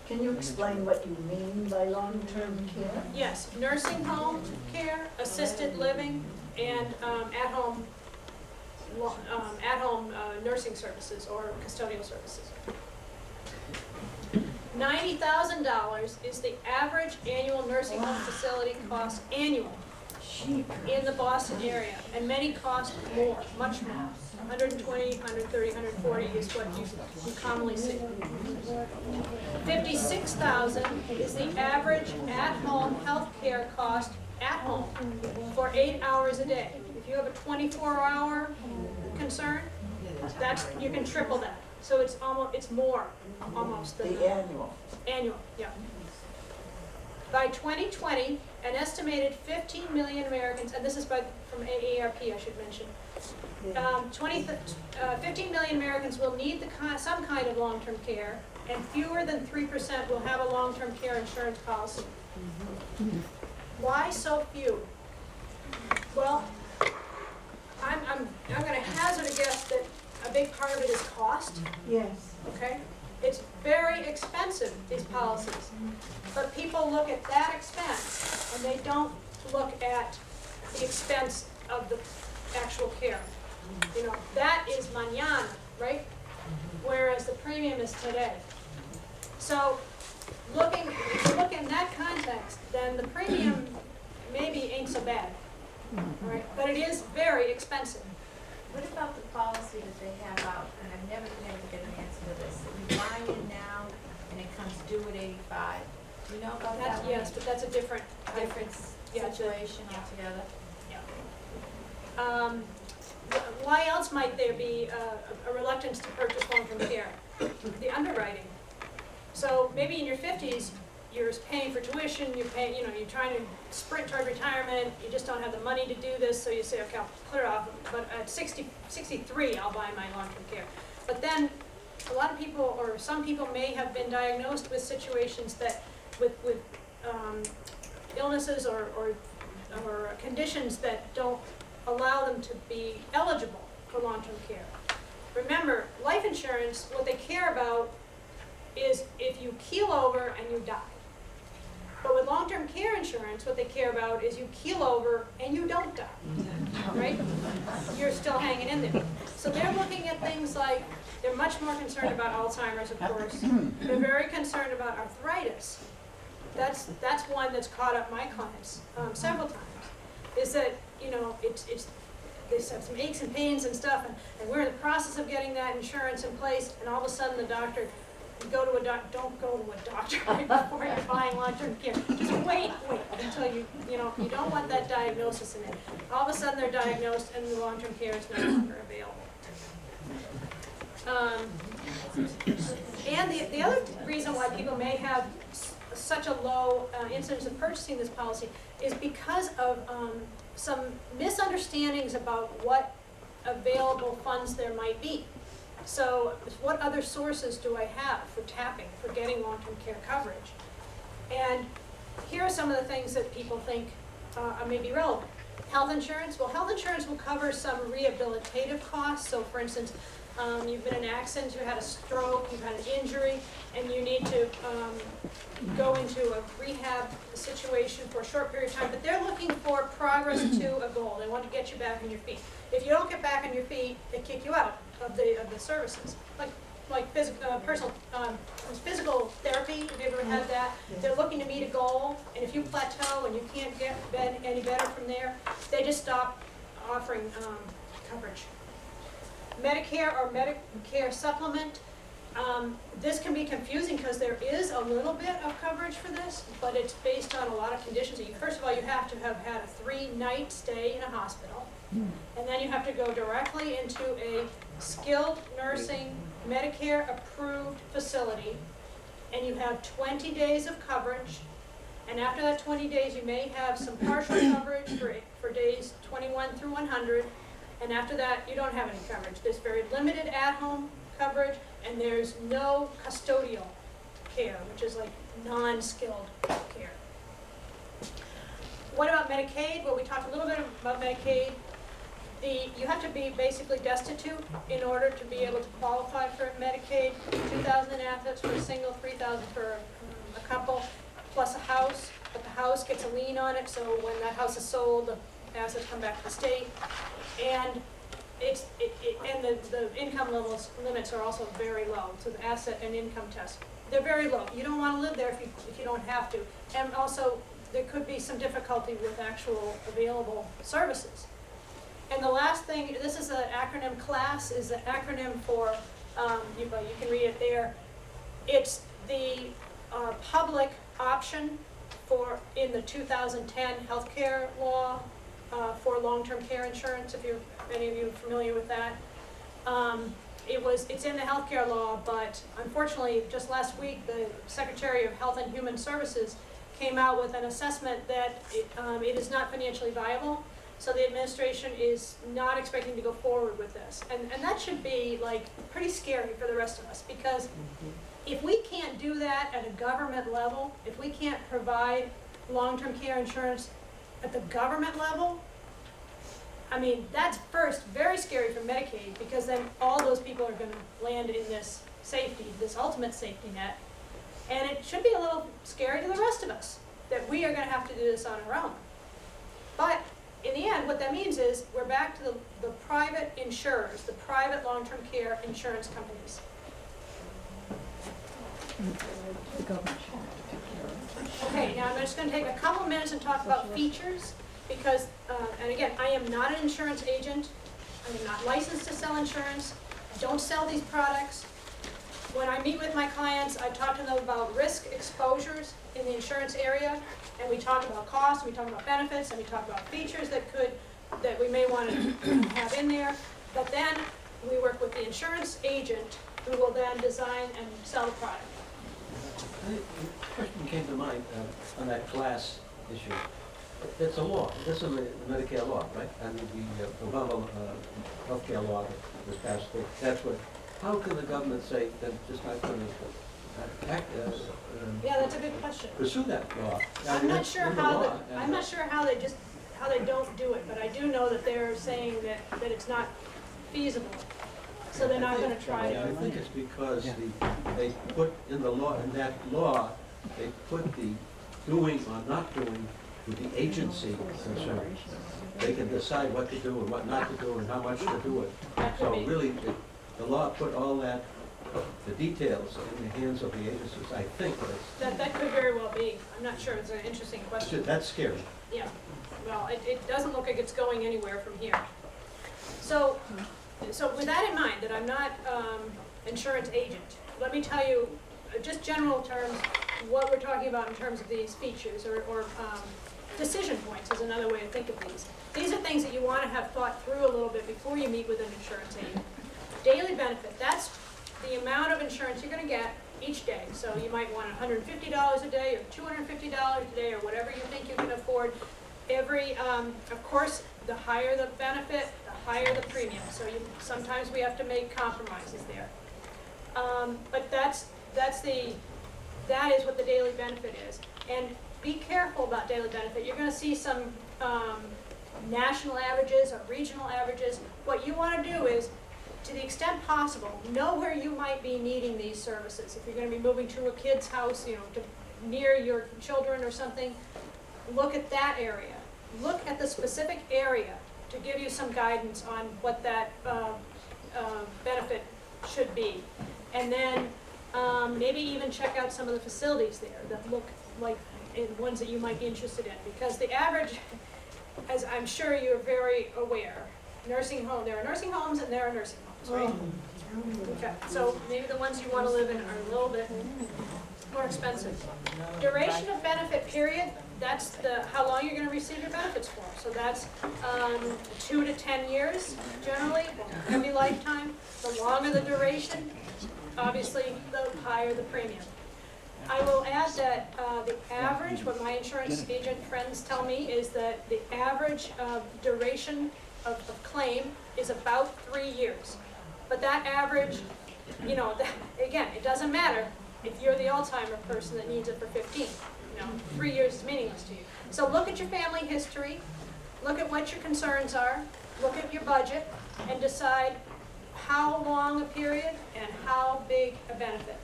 Can you explain what you mean by long-term care? Yes, nursing home care, assisted living, and at-home nursing services or custodial services. $90,000 is the average annual nursing home facility cost annual in the Boston area, and many cost more, much more. 120, 130, 140 is what you commonly see. $56,000 is the average at-home health care cost at home for 8 hours a day. If you have a 24-hour concern, you can triple that. So it's more almost than The annual. Annual, yeah. By 2020, an estimated 15 million Americans, and this is from AARP, I should mention. 15 million Americans will need some kind of long-term care, and fewer than 3% will have a long-term care insurance policy. Why so few? Well, I'm going to hazard a guess that a big part of it is cost. Yes. Okay? It's very expensive, these policies. But people look at that expense, and they don't look at the expense of the actual care. You know, that is mañana, right? Whereas the premium is today. So, if you look in that context, then the premium maybe ain't so bad, right? But it is very expensive. What about the policy that they have out, and I've never been able to get an answer to this, that you buy in now and it comes due at 85. Do you know about that one? Yes, but that's a different yeah, Situation yeah. altogether? Why else might there be a reluctance to purchase long-term care? The underwriting. So maybe in your 50s, you're paying for tuition, you're trying to sprint toward retirement, you just don't have the money to do this, so you say, okay, I'll put it off, but at 63, I'll buy my long-term care. But then, a lot of people, or some people may have been diagnosed with situations that, with illnesses or conditions that don't allow them to be eligible for long-term care. Remember, life insurance, what they care about is if you keel over and you die. But with long-term care insurance, what they care about is you keel over and you don't die, right? You're still hanging in there. So they're looking at things like, they're much more concerned about Alzheimer's, of course. They're very concerned about arthritis. That's one that's caught up my clients several times. Is that, you know, they have some aches and pains and stuff, and we're in the process of getting that insurance in place, and all of a sudden the doctor, don't go to a doctor right before you're buying long-term care. Just wait until you don't want that diagnosis in it. All of a sudden they're diagnosed and the long-term care is no longer available. And the other reason why people may have such a low incidence of purchasing this policy is because of some misunderstandings about what available funds there might be. So what other sources do I have for getting long-term care coverage? And here are some of the things that people think may be relevant. Health insurance. Well, health insurance will cover some rehabilitative costs. So for instance, you've been in an accident, you had a stroke, you've had an injury, and you need to go into a rehab situation for a short period of time. But they're looking for progress to a goal. They want to get you back on your feet. If you don't get back on your feet, they kick you out of the services. Like physical therapy, have you ever had that? They're looking to meet a goal, and if you plateau and you can't get any better from there, they just stop offering coverage. Medicare or Medicare supplement. This can be confusing because there is a little bit of coverage for this, but it's based on a lot of conditions. First of all, you have to have had a 3-night stay in a hospital, and then you have to go directly into a skilled nursing Medicare approved facility, and you have 20 days of coverage, and after that 20 days you may have some partial coverage for days 21 through 100, and after that you don't have any coverage. There's very limited at-home coverage, and there's no custodial care, which is like non-skilled care. What about Medicaid? Well, we talked a little bit about Medicaid. You have to be basically destitute in order to be able to qualify for Medicaid. 2,000 in assets for a single, 3,000 for a couple, plus a house. But the house gets a lien on it, so when that house is sold, the assets come back to the state. And the income limits are also very low. So the asset and income test, they're very low. You don't want to live there if you don't have to. And also, there could be some difficulty with actual available services. And the last thing, this is an acronym, CLASS is an acronym for, you can read it there. It's the public option in the 2010 healthcare law for long-term care insurance, if any of you are familiar with that. It's in the healthcare law, but unfortunately, just last week, the Secretary of Health and Human Services came out with an assessment that it is not financially viable. So the administration is not expecting to go forward with this. And that should be like pretty scary for the rest of us, because if we can't do that at a government level, if we can't provide long-term care insurance at the government level, I mean, that's first very scary for Medicaid, because then all those people are gonna land in this safety, this ultimate safety net. And it should be a little scary to the rest of us, that we are gonna have to do this on our own. But in the end, what that means is we're back to the private insurers, the private long-term care insurance companies. Okay, now I'm just going to take a couple minutes and talk about features, because, and again, I am not an insurance agent. I am not licensed to sell insurance. I don't sell these products. When I meet with my clients, I talk to them about risk exposures in the insurance area, and we talk about costs, and we talk about benefits, and we talk about features that we may want to have in there. But then we work with the insurance agent, who will then design and sell the product. A question came to mind on that class issue. It's a law. This is the Medicare law, right? And the Obama healthcare law that was passed. That's what. How can the government say that it's just not going to Yeah, that's a good question. pursue that law? I'm not sure how they don't do it, but I do know that they're saying that it's not feasible. So they're not going to try Yeah, I it. think it's because they put in the law, in that law, they put the doing or not doing with the agency concerned. They can decide what to do and what not to do and how much to do it. That could So be. really, the law put all that, the details in the hands of the agencies, I think. That could very well be. I'm not sure. It's an interesting question. That's scary. Yeah. Well, it doesn't look like it's going anywhere from here. So with that in mind, that I'm not insurance agent, let me tell you, just general terms, what we're talking about in terms of these features or decision points is another way to think of these. These are things that you want to have thought through a little bit before you meet with an insurance agent. Daily benefit, that's the amount of insurance you're going to get each day. So you might want $150 a day or $250 a day or whatever you think you can afford. Of course, the higher the benefit, the higher the premium. So sometimes we have to make compromises there. But that is what the daily benefit is. And be careful about daily benefit. You're going to see some national averages or regional averages. What you want to do is, to the extent possible, know where you might be needing these services. If you're going to be moving to a kid's house, near your children or something, look at that area. Look at the specific area to give you some guidance on what that benefit should be. And then maybe even check out some of the facilities there that look like ones that you might be interested in. Because the average, as I'm sure you're very aware, nursing home, there are nursing homes and there are nursing homes, right? Okay, so maybe the ones you want to live in are a little bit more expensive. Duration of benefit period, that's how long you're going to receive your benefits for. So that's 2 to 10 years generally, every lifetime. The longer the duration, obviously the higher the premium. I will add that the average, what my insurance agent friends tell me, is that the average duration of claim is about 3 years. But that average, again, it doesn't matter if you're the Alzheimer person that needs it for 15. 3 years is meaningless to you. So look at your family history, look at what your concerns are, look at your budget, and decide how long a period and how big a benefit.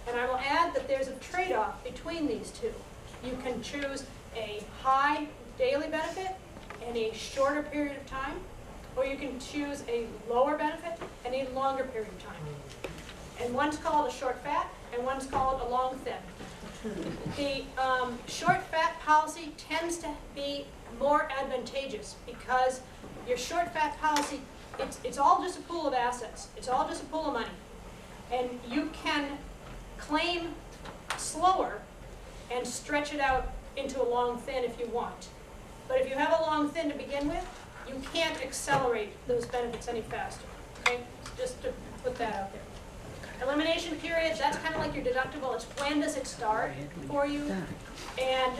And I will add that there's a trade-off between these two. You can choose a high daily benefit and a shorter period of time, or you can choose a lower benefit and a longer period of time. And one's called a short fat, and one's called a long thin. The short fat policy tends to be more advantageous because your short fat policy, it's all just a pool of assets. It's all just a pool of money. And you can claim slower and stretch it out into a long thin if you want. But if you have a long thin to begin with, you can't accelerate those benefits any faster. Okay? Just to put that out there. Elimination period, that's kind of like your deductible. It's when does it start for you? And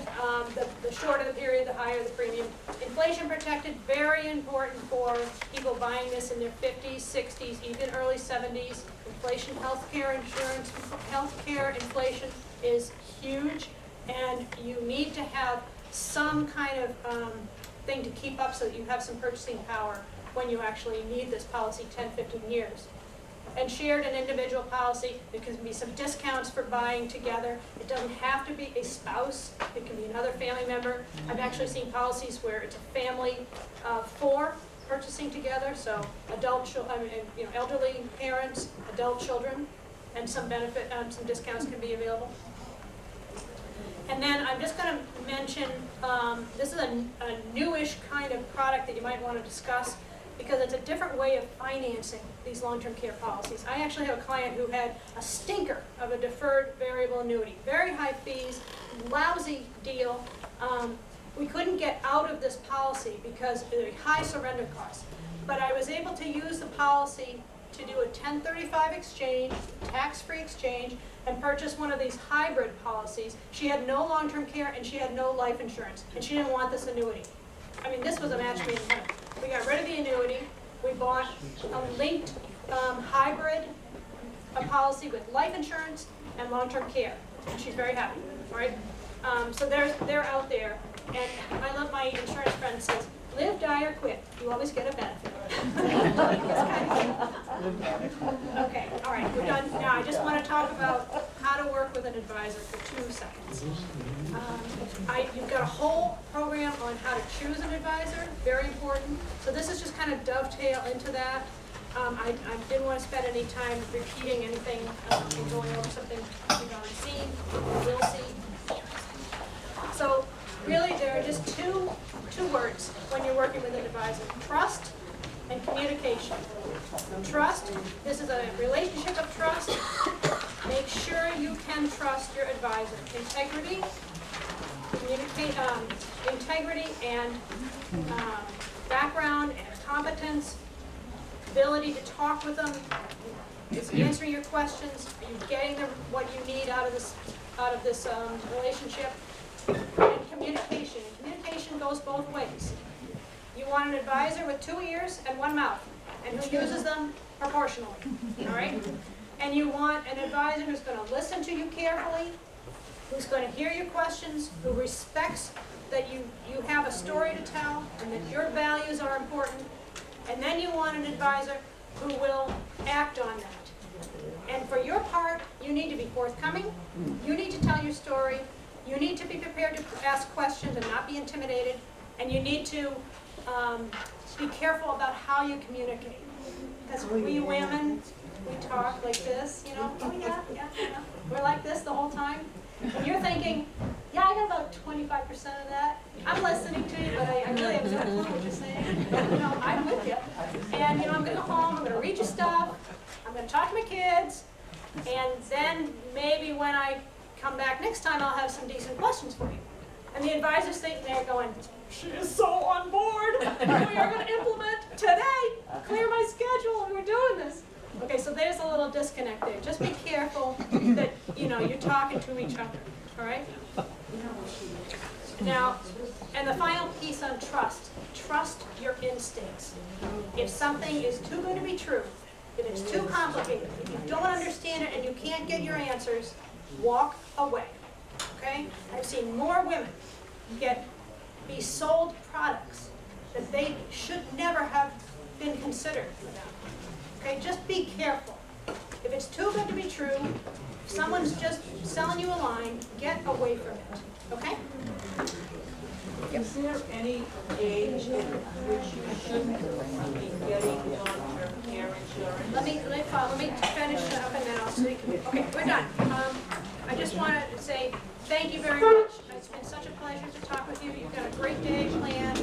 the shorter the period, the higher the premium. Inflation protected, very important for people buying this in their 50s, 60s, even early 70s. Inflation, healthcare insurance, healthcare inflation is huge, and you need to have some kind of thing to keep up so that you have some purchasing power when you actually need this policy 10, 15 years. And shared and individual policy, there can be some discounts for buying together. It doesn't have to be a spouse, it can be another family member. I've actually seen policies where it's a family of 4 purchasing together, so elderly parents, adult children, and some benefit, some discounts can be available. And then I'm just going to mention, this is a newish kind of product that you might want to discuss, because it's a different way of financing these long-term care policies. I actually have a client who had a stinker of a deferred variable annuity. Very high fees, lousy deal. We couldn't get out of this policy because of the high surrender costs. But I was able to use the policy to do a 1035 exchange, tax-free exchange, and purchase one of these hybrid policies. She had no long-term care and she had no life insurance, and she didn't want this annuity. I mean, this was a match made in heaven. We got rid of the annuity. We bought a linked hybrid policy with life insurance and long-term care. And she's very happy, all right? So they're out there. And I love my insurance friend says, live, die, or quit. You always get a benefit. Okay, all right, we're done. Now, I just want to talk about how to work with an advisor for 2 seconds. You've got a whole program on how to choose an advisor, very important. So this is just kind of dovetail into that. I didn't want to spend any time repeating anything or going over something you've already seen or will see. So really, there are just two words when you're working with an advisor: trust and communication. Trust, this is a relationship of trust. Make sure you can trust your advisor. Integrity, integrity and background and competence, ability to talk with them, is answering your questions, are you getting what you need out of this relationship, and communication. Communication goes both ways. You want an advisor with 2 ears and 1 mouth, and who uses them proportionally, all right? And you want an advisor who's going to listen to you carefully, who's going to hear your questions, who respects that you have a story to tell and that your values are important. And then you want an advisor who will act on that. And for your part, you need to be forthcoming. You need to tell your story. You need to be prepared to ask questions and not be intimidated. And you need to be careful about how you communicate. Because we women, we talk like this, you know, oh yeah. We're like this the whole time. And you're thinking, yeah, I got about 25% of that. I'm listening to you, but I really have no clue what you're saying. You know, I'm with you. And, you know, I'm going to go home, I'm going to read your stuff, I'm going to talk to my kids, and then maybe when I come back next time, I'll have some decent questions for you. And the advisor's sitting there going, she is so on board. We are going to implement today. Clear my schedule, and we're doing this. Okay, so there's a little disconnect there. Just be careful that, you know, you're talking to each other, all right? Now, and the final piece on trust. Trust your instincts. If something is too good to be true, if it's too complicated, if you don't understand it and you can't get your answers, walk away, okay? I've seen more women be sold products that they should never have been considered for them. Okay, just be careful. If it's too good to be true, if someone's just selling you a line, get away from it, okay? Is there any age in which you shouldn't be getting long-term care insurance? Let me finish up and then I'll speak. Okay, we're done. I just want to say thank you very much. It's been such a pleasure to talk with you. You've got a great day planned.